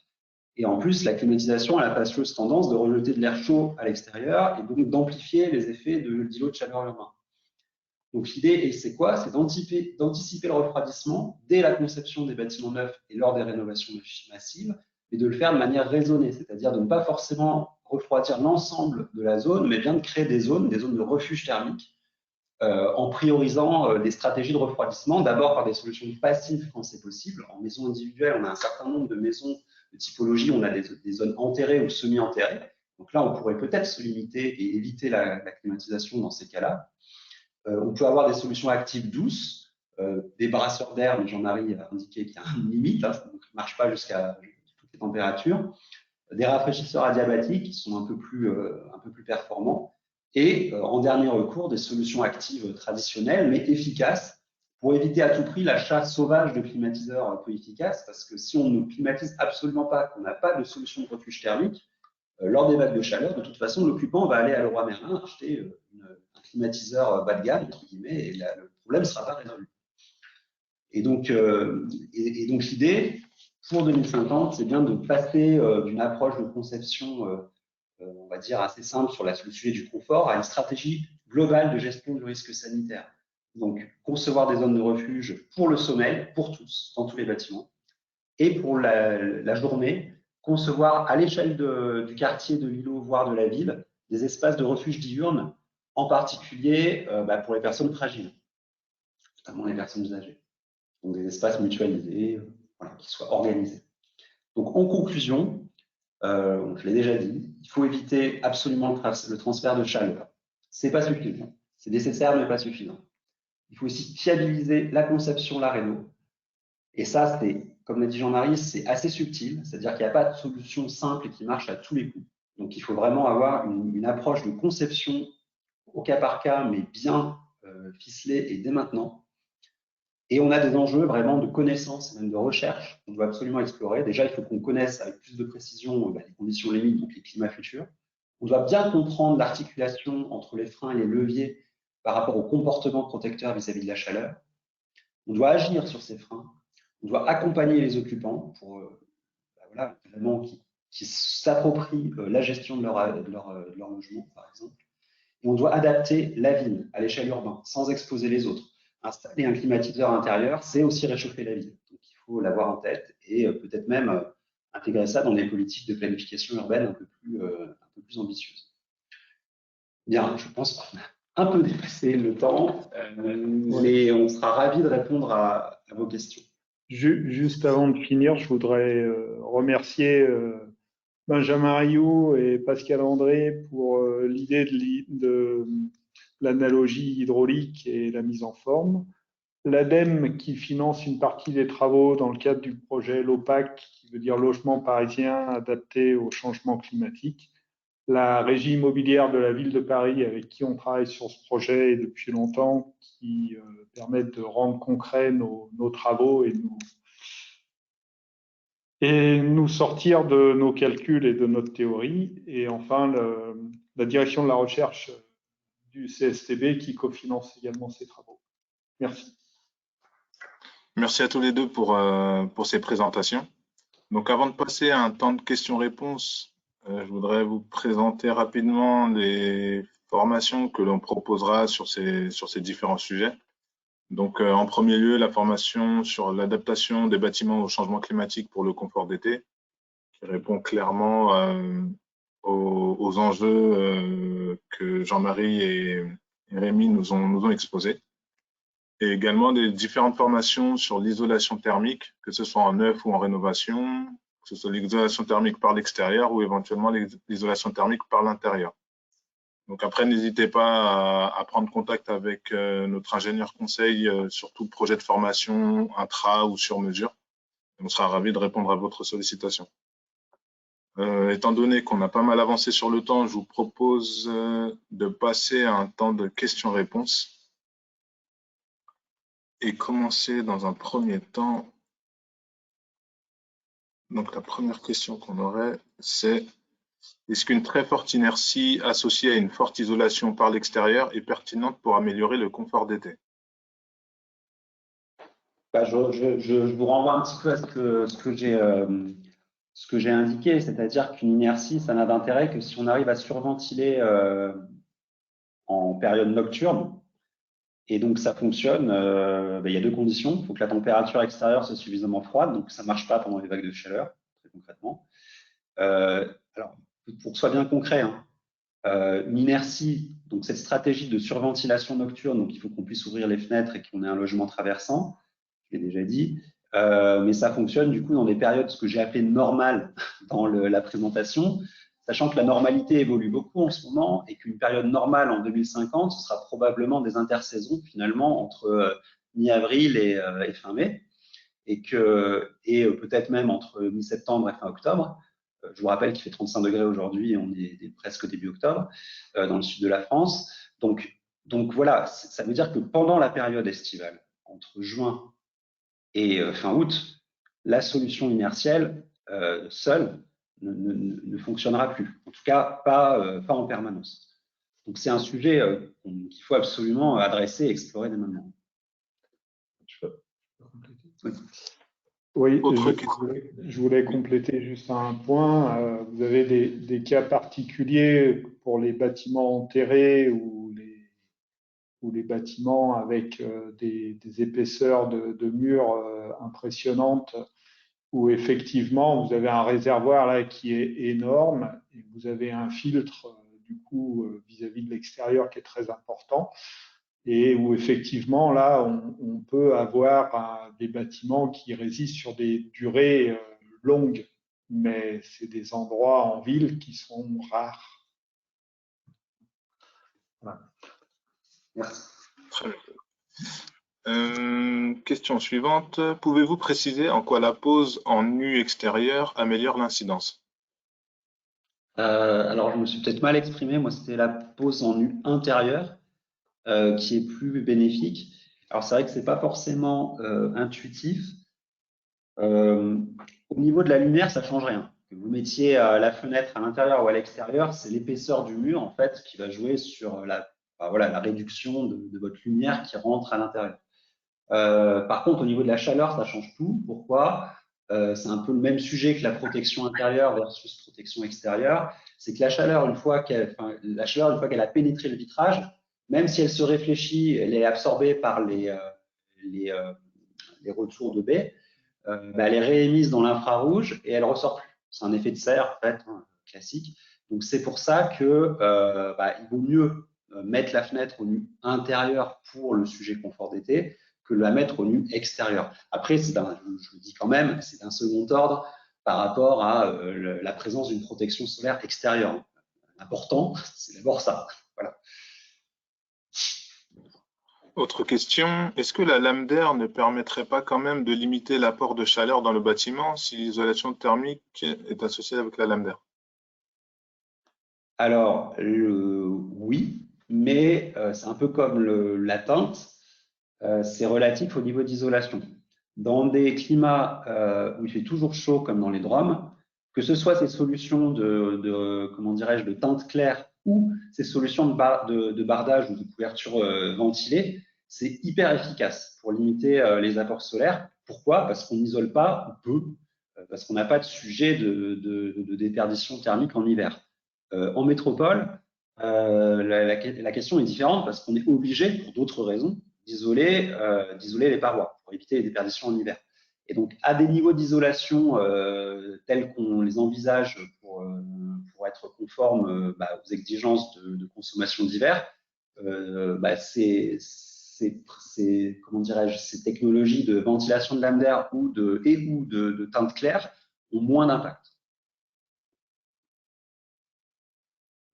Et en plus, la climatisation a la fâcheuse tendance de rejeter de l'air chaud à l'extérieur et donc d'amplifier les effets d'îlots de chaleur urbain. Donc l'idée, c'est quoi? C'est d'anticiper le refroidissement dès la conception des bâtiments neufs et lors des rénovations massives, et de le faire de manière raisonnée, c'est-à-dire de ne pas forcément refroidir l'ensemble de la zone, mais bien de créer des zones de refuge thermique, en priorisant des stratégies de refroidissement, d'abord par des solutions passives quand c'est possible. En maison individuelle, on a un certain nombre de maisons de typologie, on a des zones enterrées ou semi-enterrées. Donc là, on pourrait peut-être se limiter et éviter la climatisation dans ces cas-là. On peut avoir des solutions actives douces, des brasseurs d'air, mais Jean-Marie a indiqué qu'il y a une limite, ça ne marche pas jusqu'à toutes les températures, des rafraîchisseurs adiabatiques qui sont un peu plus performants, et en dernier recours, des solutions actives traditionnelles, mais efficaces, pour éviter à tout prix l'achat sauvage de climatiseurs peu efficaces, parce que si on ne climatise absolument pas, qu'on n'a pas de solution de refuge thermique, lors des vagues de chaleur, de toute façon, l'occupant va aller à Leroy Merlin acheter un climatiseur bas de gamme, entre guillemets, et le problème ne sera pas résolu. Et donc l'idée, pour 2050, c'est bien de passer d'une approche de conception, on va dire, assez simple sur le sujet du confort, à une stratégie globale de gestion du risque sanitaire. Donc, concevoir des zones de refuge pour le sommeil, pour tous, dans tous les bâtiments. Et pour la journée, concevoir à l'échelle du quartier, de l'îlot, voire de la ville, des espaces de refuge diurnes, en particulier pour les personnes fragiles, notamment les personnes âgées. Donc, des espaces mutualisés, voilà, qui soient organisés. Donc, en conclusion, je l'ai déjà dit, il faut éviter absolument le transfert de chaleur. C'est pas suffisant. C'est nécessaire, mais pas suffisant. Il faut aussi fiabiliser la conception, la réno. Et ça, c'est, comme l'a dit Jean-Marie, c'est assez subtil. C'est-à-dire qu'il n'y a pas de solution simple et qui marche à tous les coups. Donc, il faut vraiment avoir une approche de conception au cas par cas, mais bien ficelée et dès maintenant. Et on a des enjeux vraiment de connaissance, même de recherche, qu'on doit absolument explorer. Déjà, il faut qu'on connaisse avec plus de précision les conditions limites, donc les climats futurs. On doit bien comprendre l'articulation entre les freins et les leviers par rapport au comportement protecteur vis-à-vis de la chaleur. On doit agir sur ces freins. On doit accompagner les occupants pour voilà, vraiment qui s'approprient la gestion de leur logement, par exemple. Et on doit adapter la ville à l'échelle urbaine, sans exposer les autres. Installer un climatiseur intérieur, c'est aussi réchauffer la ville. Donc, il faut l'avoir en tête et peut-être même intégrer ça dans des politiques de planification urbaine un peu plus ambitieuses. Bien, je pense qu'on a un peu dépassé le temps, mais on sera ravis de répondre à vos questions. Juste avant de finir, je voudrais remercier Benjamin Rioux et Pascal André pour l'idée de l'analogie hydraulique et la mise en forme. L'ADEME qui finance une partie des travaux dans le cadre du projet LOPAC, qui veut dire logement parisien adapté au changement climatique. La régie immobilière de la ville de Paris avec qui on travaille sur ce projet depuis longtemps, qui permettent de rendre concrets nos travaux et nous sortir de nos calculs et de notre théorie. Et enfin, la direction de la recherche du CSTB qui cofinance également ces travaux. Merci. Merci à tous les deux pour ces présentations. Donc, avant de passer à un temps de questions-réponses, je voudrais vous présenter rapidement les formations que l'on proposera sur ces différents sujets. Donc, en premier lieu, la formation sur l'adaptation des bâtiments au changement climatique pour le confort d'été, qui répond clairement aux enjeux que Jean-Marie et Rémi nous ont exposés. Et également des différentes formations sur l'isolation thermique, que ce soit en neuf ou en rénovation, que ce soit l'isolation thermique par l'extérieur ou éventuellement l'isolation thermique par l'intérieur. Donc après, n'hésitez pas à prendre contact avec notre ingénieur conseil sur tout projet de formation intra ou sur mesure. On sera ravis de répondre à votre sollicitation. Étant donné qu'on a pas mal avancé sur le temps, je vous propose de passer à un temps de questions-réponses et commencer dans un premier temps. Donc la première question qu'on aurait, c'est: est-ce qu'une très forte inertie associée à une forte isolation par l'extérieur est pertinente pour améliorer le confort d'été? Je vous renvoie un petit peu à ce que j'ai indiqué, c'est-à-dire qu'une inertie, ça n'a d'intérêt que si on arrive à surventiler en période nocturne. Et donc, ça fonctionne. Il y a deux conditions. Il faut que la température extérieure soit suffisamment froide, donc ça ne marche pas pendant les vagues de chaleur, très concrètement. Alors, pour que ce soit bien concret, hein, une inertie, donc cette stratégie de surventilation nocturne, donc il faut qu'on puisse ouvrir les fenêtres et qu'on ait un logement traversant, je l'ai déjà dit, mais ça fonctionne du coup dans des périodes, ce que j'ai appelé normales dans la présentation, sachant que la normalité évolue beaucoup en ce moment et qu'une période normale en 2050, ce sera probablement des intersaisons finalement entre mi-avril et fin mai, et peut-être même entre mi-septembre et fin octobre. Je vous rappelle qu'il fait 35 degrés aujourd'hui et on est presque début octobre dans le sud de la France. Donc voilà, ça veut dire que pendant la période estivale, entre juin et fin août, la solution inertielle seule ne fonctionnera plus. En tout cas, pas en permanence. Donc c'est un sujet qu'il faut absolument adresser et explorer dès maintenant. Oui, je voulais compléter juste un point. Vous avez des cas particuliers pour les bâtiments enterrés ou ou les bâtiments avec des épaisseurs de murs impressionnantes, où effectivement vous avez un réservoir là qui est énorme et vous avez un filtre du coup vis-à-vis de l'extérieur qui est très important, et où effectivement là on peut avoir des bâtiments qui résistent sur des durées longues, mais c'est des endroits en ville qui sont rares. Voilà. Merci. Très bien. Question suivante. Pouvez-vous préciser en quoi la pose en nu extérieur améliore l'incidence? Alors, je me suis peut-être mal exprimé. Moi, c'était la pose en nu intérieur qui est plus bénéfique. Alors, c'est vrai que c'est pas forcément intuitif. Au niveau de la lumière, ça change rien. Que vous mettiez la fenêtre à l'intérieur ou à l'extérieur, c'est l'épaisseur du mur en fait qui va jouer sur la réduction de votre lumière qui rentre à l'intérieur. Par contre, au niveau de la chaleur, ça change tout. Pourquoi? C'est un peu le même sujet que la protection intérieure versus protection extérieure. C'est que la chaleur, une fois qu'elle a pénétré le vitrage, même si elle se réfléchit, elle est absorbée par les retours de baie, elle est réémise dans l'infrarouge et elle ressort plus. C'est un effet de serre, en fait, classique. Donc, c'est pour ça que il vaut mieux mettre la fenêtre au nu intérieur pour le sujet confort d'été que la mettre au nu extérieur. Après, je le dis quand même, c'est d'un second ordre par rapport à la présence d'une protection solaire extérieure. L'important, c'est d'abord ça. Voilà. Autre question, est-ce que la lame d'air ne permettrait pas quand même de limiter l'apport de chaleur dans le bâtiment si l'isolation thermique est associée avec la lame d'air? Alors, oui, mais c'est un peu comme la teinte, c'est relatif au niveau d'isolation. Dans des climats où il fait toujours chaud, comme dans les DROM, que ce soit ces solutions de teinte claire ou ces solutions de bardage ou de couverture ventilée, c'est hyper efficace pour limiter les apports solaires. Pourquoi? Parce qu'on n'isole pas ou peu, parce qu'on n'a pas de sujet de déperdition thermique en hiver. En métropole, la question est différente parce qu'on est obligé, pour d'autres raisons, d'isoler les parois pour éviter les déperditions en hiver. Et donc, à des niveaux d'isolation tels qu'on les envisage pour être conformes aux exigences de consommation d'hiver, ces technologies de ventilation de lame d'air ou de teinte claire ont moins d'impact.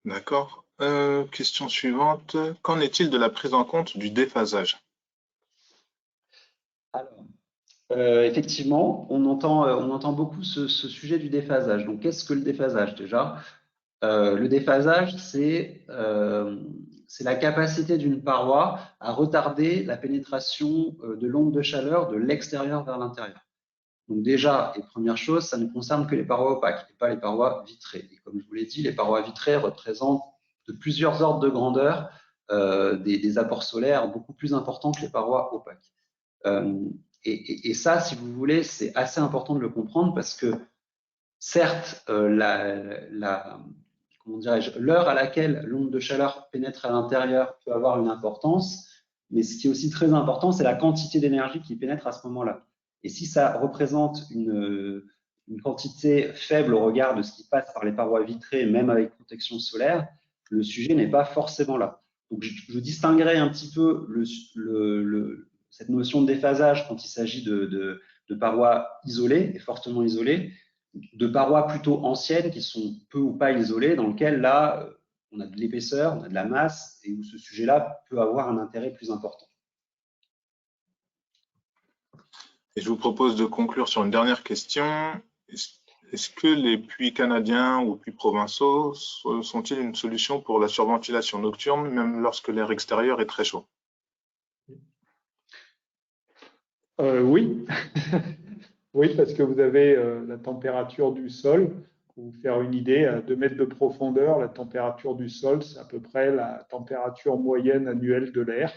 D'accord. Question suivante. Qu'en est-il de la prise en compte du déphasage? Alors, effectivement, on entend beaucoup ce sujet du déphasage. Donc, qu'est-ce que le déphasage déjà? Le déphasage, c'est la capacité d'une paroi à retarder la pénétration de l'onde de chaleur de l'extérieur vers l'intérieur. Donc déjà, et première chose, ça ne concerne que les parois opaques et pas les parois vitrées. Et comme je vous l'ai dit, les parois vitrées représentent de plusieurs ordres de grandeur des apports solaires beaucoup plus importants que les parois opaques. Et ça, si vous voulez, c'est assez important de le comprendre parce que certes, l'heure à laquelle l'onde de chaleur pénètre à l'intérieur peut avoir une importance, mais ce qui est aussi très important, c'est la quantité d'énergie qui pénètre à ce moment-là. Et si ça représente une quantité faible au regard de ce qui passe par les parois vitrées, même avec protection solaire, le sujet n'est pas forcément là. Donc, je distinguerai un petit peu cette notion de déphasage quand il s'agit de parois isolées et fortement isolées, de parois plutôt anciennes qui sont peu ou pas isolées, dans lesquelles là, on a de l'épaisseur, on a de la masse, et où ce sujet-là peut avoir un intérêt plus important. Et je vous propose de conclure sur une dernière question. Est-ce que les puits canadiens ou puits provençaux sont-ils une solution pour la surventilation nocturne, même lorsque l'air extérieur est très chaud? Oui. Oui, parce que vous avez la température du sol. Pour vous faire une idée, à 2 mètres de profondeur, la température du sol, c'est à peu près la température moyenne annuelle de l'air.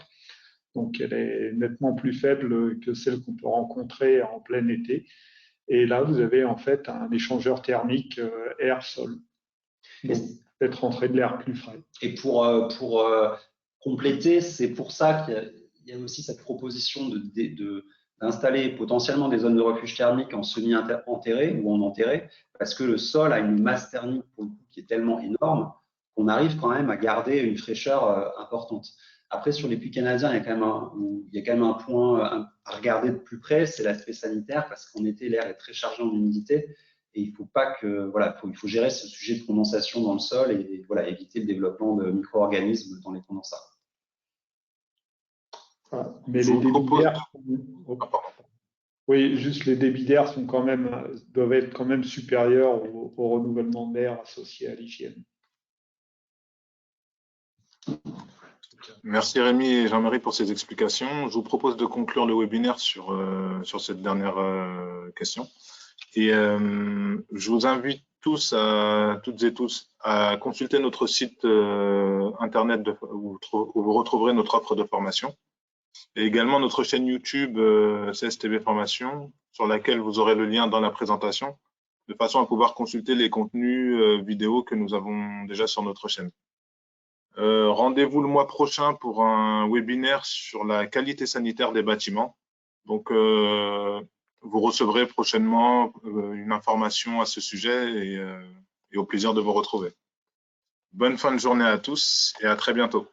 Donc, elle est nettement plus faible que celle qu'on peut rencontrer en plein été. Et là, vous avez en fait un échangeur thermique air-sol. Donc, peut-être rentrer de l'air plus frais. Et pour compléter, c'est pour ça qu'il y a aussi cette proposition d'installer potentiellement des zones de refuge thermique en semi-enterré ou en enterré, parce que le sol a une masse thermique pour le coup qui est tellement énorme qu'on arrive quand même à garder une fraîcheur importante. Après, sur les puits canadiens, il y a quand même un point à regarder de plus près, c'est l'aspect sanitaire, parce qu'en été, l'air est très chargé en humidité, et il faut pas que, voilà, il faut gérer ce sujet de condensation dans le sol et voilà, éviter le développement de micro-organismes dans les condensats. Voilà. Mais les débits d'air, oui, juste les débits d'air sont quand même, doivent être quand même supérieurs au renouvellement d'air associé à l'hygiène. Merci Rémi et Jean-Marie pour ces explications. Je vous propose de conclure le webinaire sur cette dernière question. Et je vous invite toutes et tous, à consulter notre site internet où vous retrouverez notre offre de formation. Et également notre chaîne YouTube CSTB Formation, sur laquelle vous aurez le lien dans la présentation, de façon à pouvoir consulter les contenus vidéo que nous avons déjà sur notre chaîne. Rendez-vous le mois prochain pour un webinaire sur la qualité sanitaire des bâtiments. Donc, vous recevrez prochainement une information à ce sujet et au plaisir de vous retrouver. Bonne fin de journée à tous et à très bientôt.